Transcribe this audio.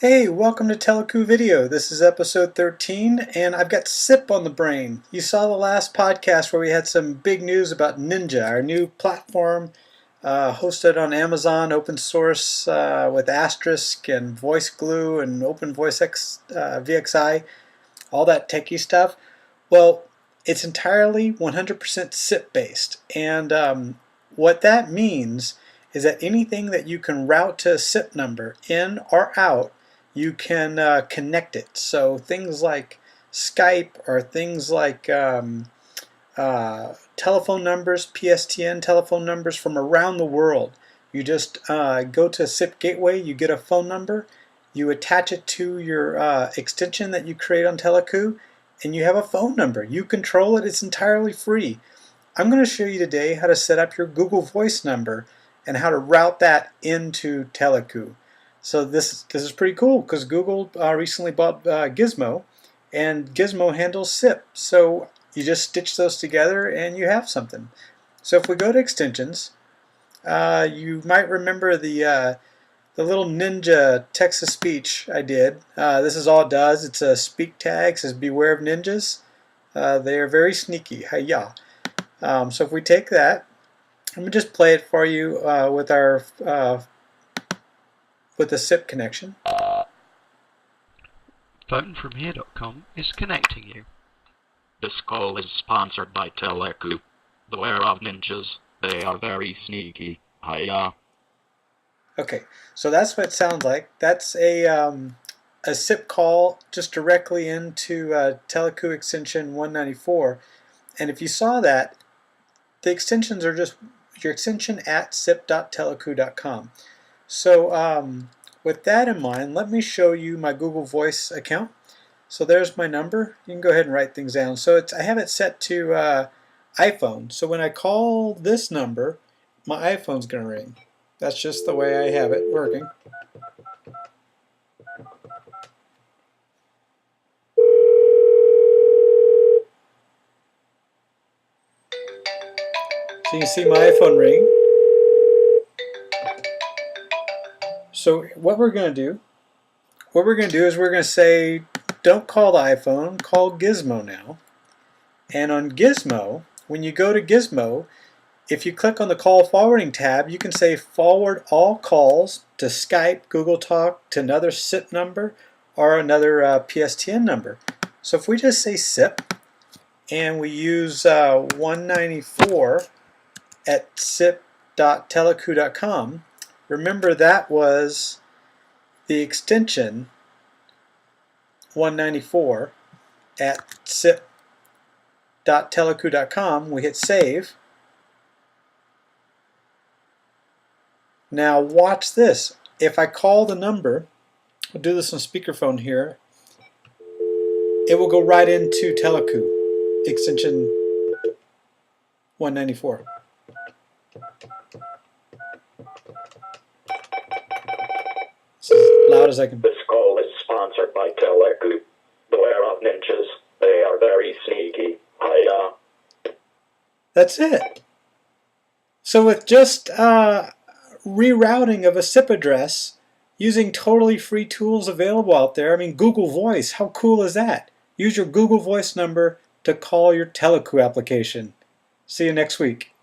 Hey, welcome to Teleku Video. This is episode 13 and I've got SIP on the brain. You saw the last podcast where we had some big news about Ninja, our new platform hosted on Amazon, open source with Asterisk and Voice Glue and VXI, all that techie stuff. Well, it's entirely 100% SIP based, and what that means is that anything that you can route to a SIP number in or out, you can connect it. So things like Skype or things like telephone numbers, PSTN telephone numbers from around the world. You just go to a SIP gateway, you get a phone number, you attach it to your extension that you create on Teleku, and you have a phone number. You control it, it's entirely free. I'm going to show you today how to set up your Google Voice number and how to route that into Teleku. So this is pretty cool because Google recently bought Gizmo, and Gizmo handles SIP. So you just stitch those together and you have something. So if we go to extensions, you might remember the little Ninja text-to-speech I did. This is all it does. It's a speak tag. It says beware of ninjas. They are very sneaky. Hi-ya. So if we take that, let me just play it for you with our with the SIP connection. PhoneFromHere.com is connecting you. This call is sponsored by Teleku. Beware of ninjas. They are very sneaky. Hiya. Okay, so that's what it sounds like. That's a SIP call just directly into Teleku extension 194. And if you saw that, the extensions are just your extension at sip.teleku.com. So with that in mind, let me show you my Google Voice account. So there's my number. You can go ahead and write things down. So I have it set to iPhone. So when I call this number, my iPhone's going to ring. That's just the way I have it working. So you can see my iPhone ring. So what we're going to do is we're going to say, don't call the iPhone, call Gizmo now. And on Gizmo, when you go to Gizmo, if you click on the call forwarding tab, you can say forward all calls to Skype, Google Talk, to another SIP number or another PSTN number. So if we just say SIP and we use 194 at sip.teleku.com, remember that was the extension 194 at sip.teleku.com. We hit save. Now watch this. If I call the number, I'll do this on speakerphone here, it will go right into Teleku extension 194. It's as loud as I can. This call is sponsored by Teleku. Beware of ninjas. They are very sneaky. Hiya. That's it. So with just rerouting of a SIP address using totally free tools available out there, I mean, Google Voice, how cool is that? Use your Google Voice number to call your Teleku application. See you next week.